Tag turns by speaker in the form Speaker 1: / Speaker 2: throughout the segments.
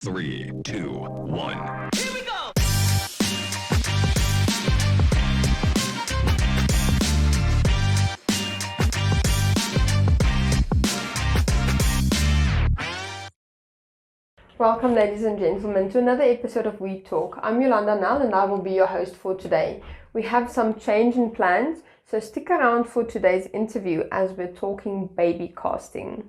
Speaker 1: 3, 2, 1.
Speaker 2: Here we go!
Speaker 3: Welcome, ladies and gentlemen, to another episode of WeTalk. I'm Yolanda Nell and I will be your host for today. We have some change in plans, so stick around for today's interview as we're talking baby casting.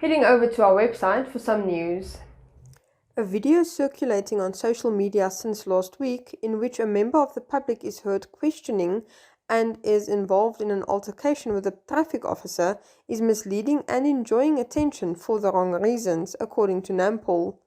Speaker 3: Heading over to our website for some news. A video circulating on social media since last week in which a member of the public is heard questioning and is involved in an altercation with a traffic officer is misleading and enjoying attention for the wrong reasons, according to Nampol.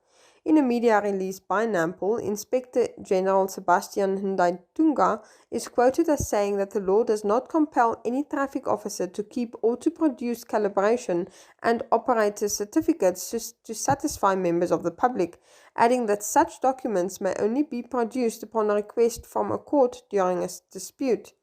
Speaker 3: In a media release by Nampol, Inspector General Sebastian Ndaitunga is quoted as saying that the law does not compel any traffic officer to keep or to produce calibration and operator certificates to satisfy members of the public, adding that such documents may only be produced upon a request from a court during a dispute.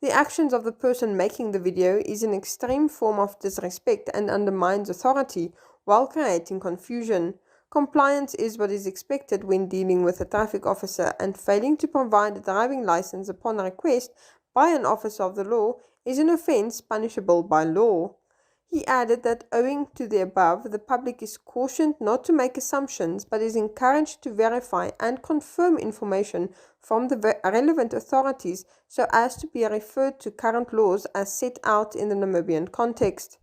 Speaker 3: The actions of the person making the video is an extreme form of disrespect and undermines authority while creating confusion. Compliance is what is expected when dealing with a traffic officer, and failing to provide a driving license upon request by an officer of the law is an offence punishable by law. He added that owing to the above, the public is cautioned not to make assumptions but is encouraged to verify and confirm information from the relevant authorities so as to be referred to current laws as set out in the Namibian context.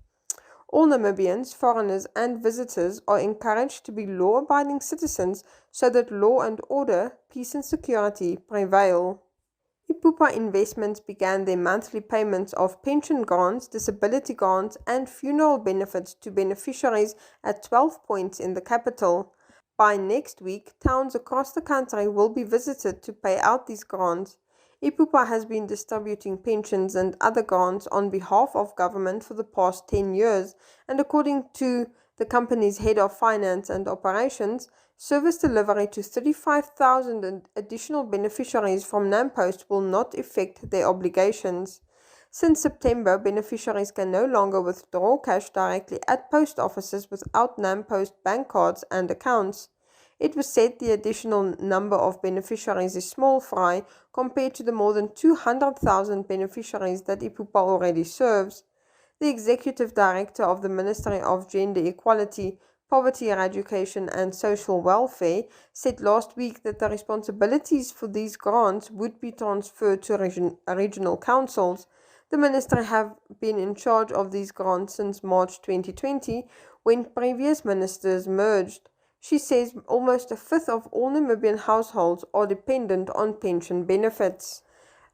Speaker 3: All Namibians, foreigners and visitors are encouraged to be law-abiding citizens so that law and order, peace and security prevail. Ipupa Investments began their monthly payments of pension grants, disability grants and funeral benefits to beneficiaries at 12 points in the capital. By next week, towns across the country will be visited to pay out these grants. Ipupa has been distributing pensions and other grants on behalf of government for the past 10 years, and according to the company's head of finance and operations, service delivery to 35,000 additional beneficiaries from NamPost will not affect their obligations. Since September, beneficiaries can no longer withdraw cash directly at post offices without NamPost bank cards and accounts. It was said the additional number of beneficiaries is small fry compared to the more than 200,000 beneficiaries that Ipupa already serves. The executive director of the Ministry of Gender Equality, Poverty Eradication and Social Welfare said last week that the responsibilities for these grants would be transferred to regional councils. The ministry have been in charge of these grants since March 2020 when previous ministers merged. She says almost a fifth of all Namibian households are dependent on pension benefits.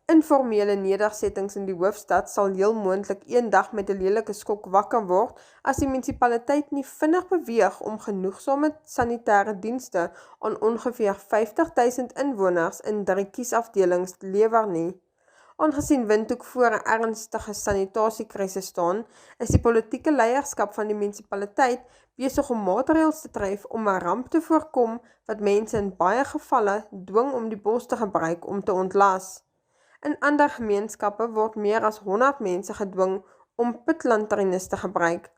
Speaker 3: Informele nedersettings in die hoofstad sal heel moontlik een dag met 'n lelike skok wakker word as die munisipaliteit nie vinnig beweeg om genoegsame sanitêre dienste aan ongeveer 50,000 inwoners in 3 kiesafdelings te lewer nie. Aangesien Windhoek voor 'n ernstige sanitasiekrisis staan, is die politieke leierskap van die munisipaliteit besig om maatreëls te tref om 'n ramp te voorkom wat mense in baie gevalle dwing om die bos te gebruik om te ontlas. In ander gemeenskappe word meer as 100 mense gedwing om pitlanternes te gebruik.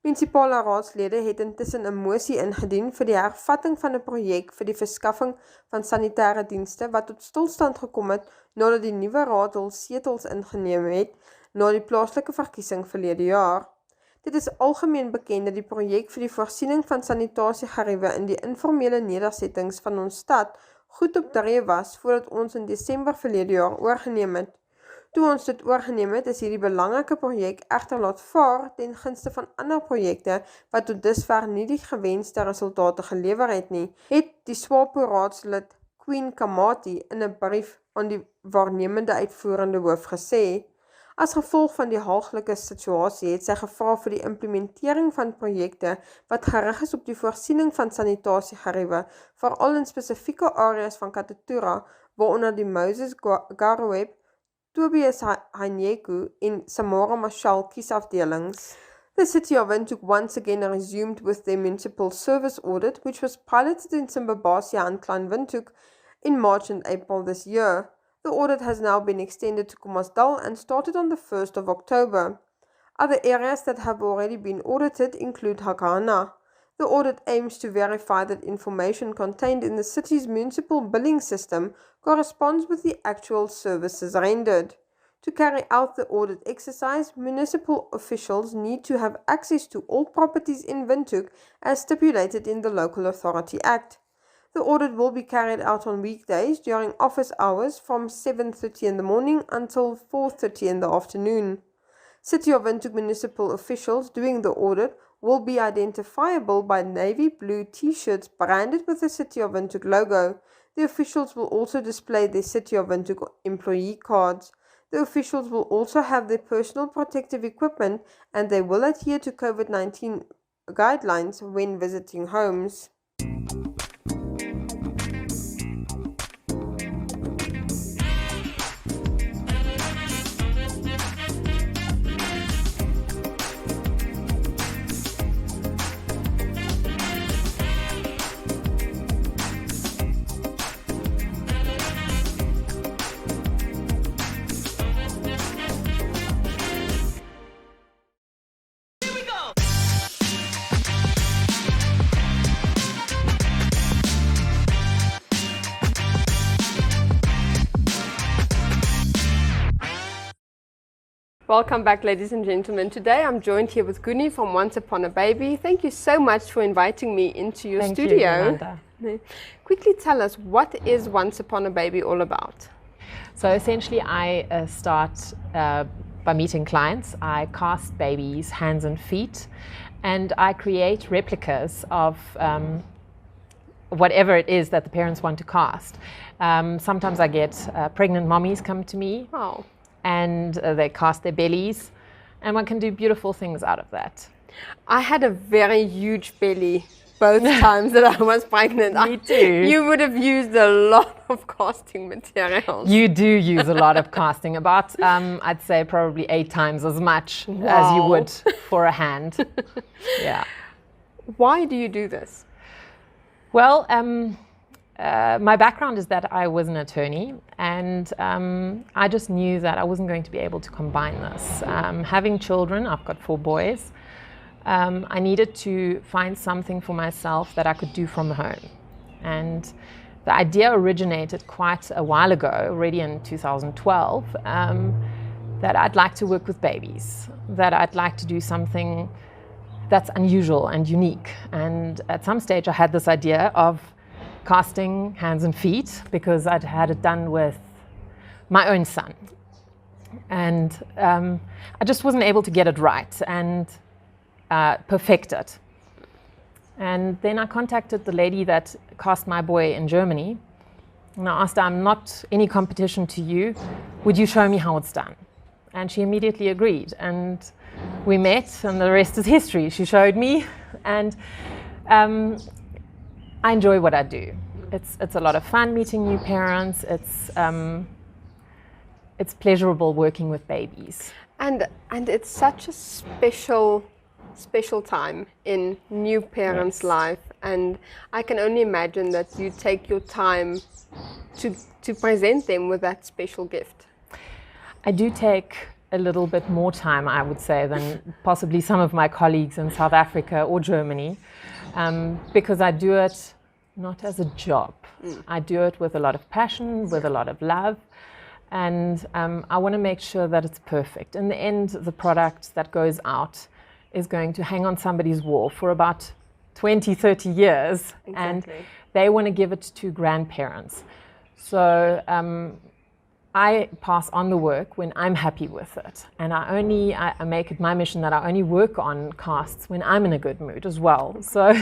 Speaker 3: Munisipale raadslede het intussen 'n mosie ingedien vir die hervatting van 'n projek vir die verskaffing van sanitêre dienste wat tot stilstand gekom het nadat die nuwe raad hul setels ingeneem het na die plaaslike verkiesing verlede jaar. Dit is algemeen bekend dat die projek vir die voorsiening van sanitasiegeriewe in die informele nedersettings van ons stad goed op tree was voordat ons in Desember verlede jaar oorgeneem het. Toe ons dit oorgeneem het, is hierdie belangrike projek egter laat vaar ten gunste van ander projekte wat tot dusver nie die gewenste resultate gelewer het nie, het die SWAPO raadslid Queen Kamati in 'n brief aan die waarnemende uitvoerende hoof gesê. As gevolg van die haaglike situasie het sy gevra vir die implementering van projekte wat gerig is op die voorsiening van sanitasiegeriewe, veral in spesifieke areas van Katutura, waaronder die Moses Garweb, Tobias Hanyeku en Samora Machel kiesafdelings. The City of Windhoek once again resumed with their municipal service audit, which was piloted in Simbabasia and Klein Windhoek in March and April this year. The audit has now been extended to Kommersdal and started on the 1st of October. Other areas that have already been audited include Hakana. The audit aims to verify that information contained in the city's municipal billing system corresponds with the actual services rendered. To carry out the audit exercise, municipal officials need to have access to all properties in Windhoek as stipulated in the Local Authority Act. The audit will be carried out on weekdays during office hours from 7:30 in the morning until 4:30 in the afternoon. City of Windhoek municipal officials doing the audit will be identifiable by navy blue t-shirts branded with the City of Windhoek logo. The officials will also display their City of Windhoek employee cards. The officials will also have their personal protective equipment and they will adhere to COVID-19 guidelines when visiting homes. Welcome back, ladies and gentlemen. Today I'm joined here with Guni from Once Upon a Baby. Thank you so much for inviting me into your studio. Quickly tell us, what is Once Upon a Baby all about?
Speaker 2: So essentially I start by meeting clients. I cast babies' hands and feet, and I create replicas of whatever it is that the parents want to cast. Sometimes I get pregnant mommies come to me.
Speaker 3: Oh.
Speaker 2: And they cast their bellies, and one can do beautiful things out of that.
Speaker 3: I had a very huge belly both times that I was pregnant.
Speaker 2: Me too.
Speaker 3: You would have used a lot of casting materials.
Speaker 2: You do use a lot of casting, about I'd say probably 8 times as much as you would for a hand. Yeah.
Speaker 3: Why do you do this?
Speaker 2: Well, my background is that I was an attorney, and I just knew that I wasn't going to be able to combine this. Having children, I've got 4 boys, I needed to find something for myself that I could do from home. And the idea originated quite a while ago, already in 2012, that I'd like to work with babies, that I'd like to do something that's unusual and unique. And at some stage I had this idea of casting hands and feet because I'd had it done with my own son, and I just wasn't able to get it right and perfect it. And then I contacted the lady that cast my boy in Germany, and I asked her, I'm not any competition to you, would you show me how it's done? And she immediately agreed, and we met, and the rest is history. She showed me, and I enjoy what I do. It's a lot of fun meeting new parents. It's pleasurable working with babies.
Speaker 3: And it's such a special time in new parents' life, and I can only imagine that you take your time to present them with that special gift.
Speaker 2: I do take a little bit more time, I would say, than possibly some of my colleagues in South Africa or Germany, because I do it not as a job. I do it with a lot of passion, with a lot of love, and I want to make sure that it's perfect. In the end, the product that goes out is going to hang on somebody's wall for about 20, 30 years,
Speaker 3: exactly.
Speaker 2: And they want to give it to grandparents. So I pass on the work when I'm happy with it, and I make it my mission that I only work on casts when I'm in a good mood as well. So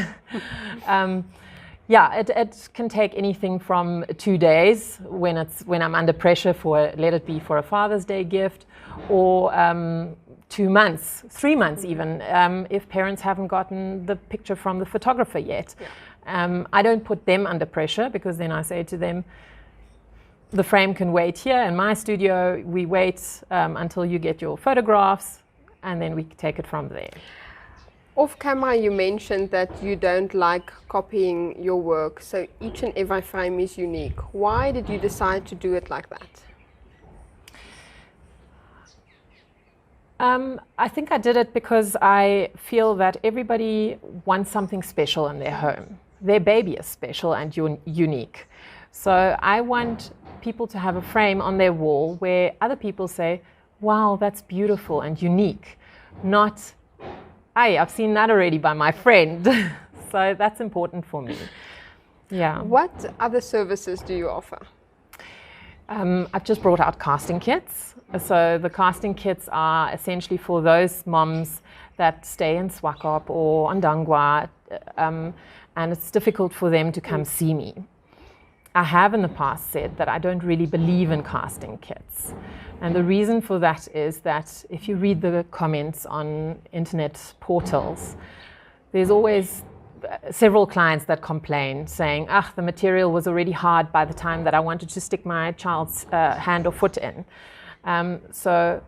Speaker 2: Yeah, it can take anything from 2 days when I'm under pressure let it be for a Father's Day gift, or 2 months, 3 months even, if parents haven't gotten the picture from the photographer yet. Yeah. I don't put them under pressure, because then I say to them, the frame can wait here in my studio. We wait until you get your photographs, and then we take it from there.
Speaker 3: Off camera, you mentioned that you don't like copying your work, so each and every frame is unique. Why did you decide to do it like that?
Speaker 2: I think I did it because I feel that everybody wants something special in their home. Their baby is special and unique. So I want people to have a frame on their wall where other people say, wow, that's beautiful and unique, not, hey, I've seen that already by my friend. So that's important for me. Yeah.
Speaker 3: What other services do you offer?
Speaker 2: I've just brought out casting kits. So the casting kits are essentially for those moms that stay in Swakop or Ondangwa, and it's difficult for them to come see me. I have in the past said that I don't really believe in casting kits. And the reason for that is that if you read the comments on internet portals, there's always several clients that complain saying, the material was already hard by the time that I wanted to stick my child's hand or foot in. So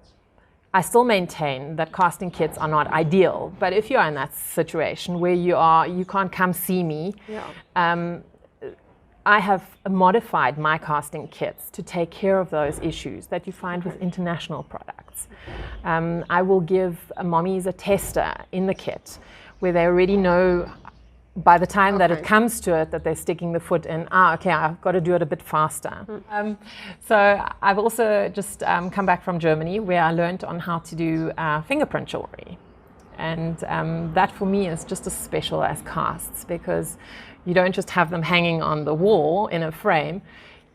Speaker 2: I still maintain that casting kits are not ideal, but if you are in that situation where you can't come see me, I have modified my casting kits to take care of those issues that you find with international products. I will give mommies a tester in the kit where they already know by the time that it comes to it that they're sticking the foot in, okay, I've got to do it a bit faster. So I've also just come back from Germany, where I learned on how to do fingerprint jewelry. And that for me is just as special as casts, because you don't just have them hanging on the wall in a frame.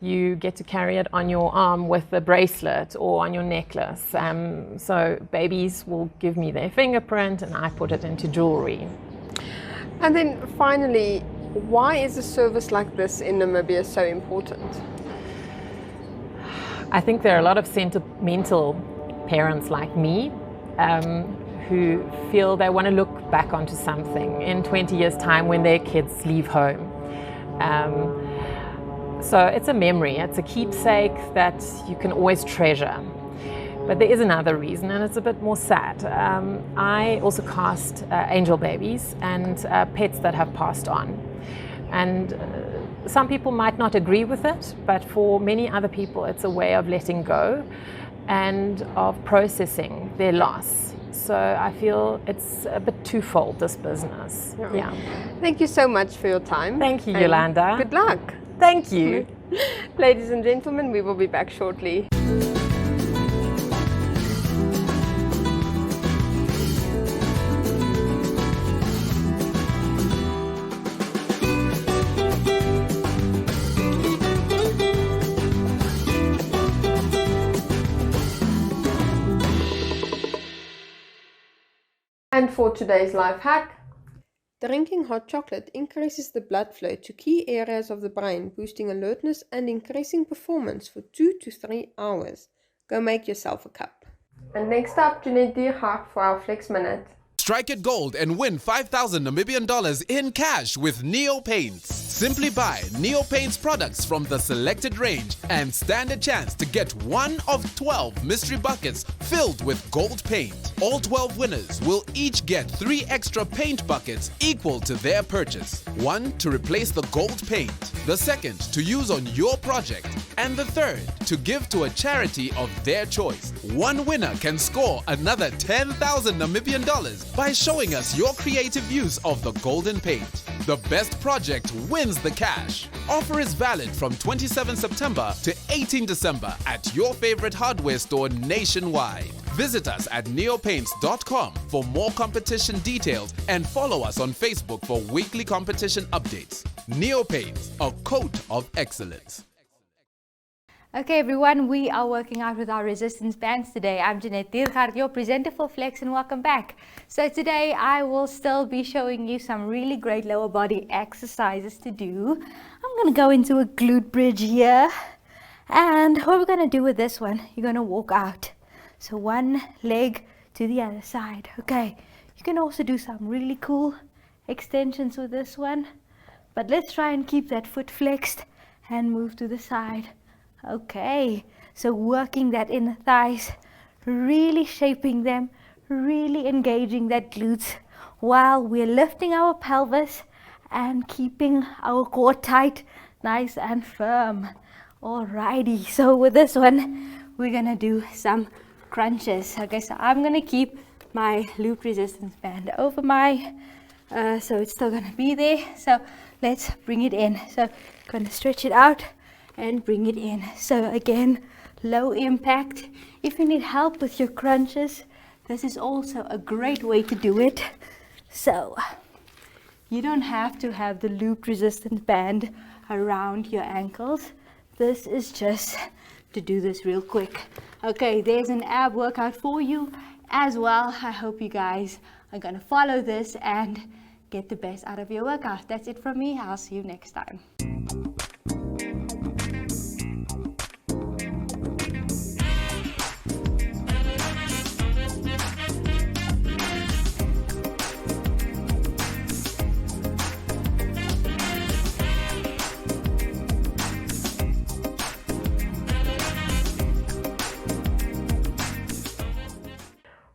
Speaker 2: You get to carry it on your arm with a bracelet or on your necklace. So babies will give me their fingerprint and I put it into jewelry.
Speaker 3: And then finally, why is a service like this in Namibia so important?
Speaker 2: I think there are a lot of sentimental parents like me who feel they want to look back onto something in 20 years' time when their kids leave home. So it's a memory, it's a keepsake that you can always treasure. But there is another reason, and it's a bit more sad. I also cast angel babies and pets that have passed on. And some people might not agree with it, but for many other people it's a way of letting go and of processing their loss. So I feel it's a bit twofold, this business. Yeah.
Speaker 3: Thank you so much for your time.
Speaker 2: Thank you, Yolanda.
Speaker 3: Good luck.
Speaker 2: Thank you.
Speaker 3: Ladies and gentlemen, we will be back shortly. And for today's life hack, drinking hot chocolate increases the blood flow to key areas of the brain, boosting alertness and increasing performance for 2 to 3 hours. Go make yourself a cup. And next up, Jeanette Diergaard for our Flex Minute.
Speaker 4: Strike it gold and win 5,000 Namibian dollars in cash with Neo Paints. Simply buy Neo Paints products from the selected range and stand a chance to get one of 12 mystery buckets filled with gold paint. All 12 winners will each get 3 extra paint buckets equal to their purchase. One to replace the gold paint, the second to use on your project, and the third to give to a charity of their choice. One winner can score another 10,000 Namibian dollars by showing us your creative use of the golden paint. The best project wins the cash. Offer is valid from 27 September to 18 December at your favorite hardware store nationwide. Visit us at neopaints.com for more competition details and follow us on Facebook for weekly competition updates. Neo Paints, a coat of excellence.
Speaker 5: Okay everyone, we are working out with our resistance bands today. I'm Jeanette Diergaard, your presenter for Flex, and welcome back. So today I will still be showing you some really great lower body exercises to do. I'm going to go into a glute bridge here. And what we're going to do with this one, you're going to walk out. So one leg to the other side. Okay, you can also do some really cool extensions with this one. But let's try and keep that foot flexed and move to the side. Okay, so working that inner thighs, really shaping them, really engaging that glutes while we're lifting our pelvis and keeping our core tight, nice and firm. Alrighty, so with this one, we're gonna do some crunches. Okay, so I'm gonna keep my loop resistance band over my, so it's still gonna be there. So let's bring it in. So gonna stretch it out and bring it in. So again, low impact. If you need help with your crunches, this is also a great way to do it. So you don't have to have the loop resistance band around your ankles. This is just to do this real quick. Okay, there's an ab workout for you as well. I hope you guys are gonna follow this and get the best out of your workout. That's it from me. I'll see you next time.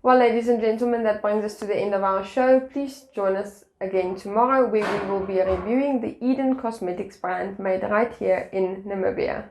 Speaker 3: Well, ladies and gentlemen, that brings us to the end of our show. Please join us again tomorrow, where we will be reviewing the Eden Cosmetics brand made right here in Namibia.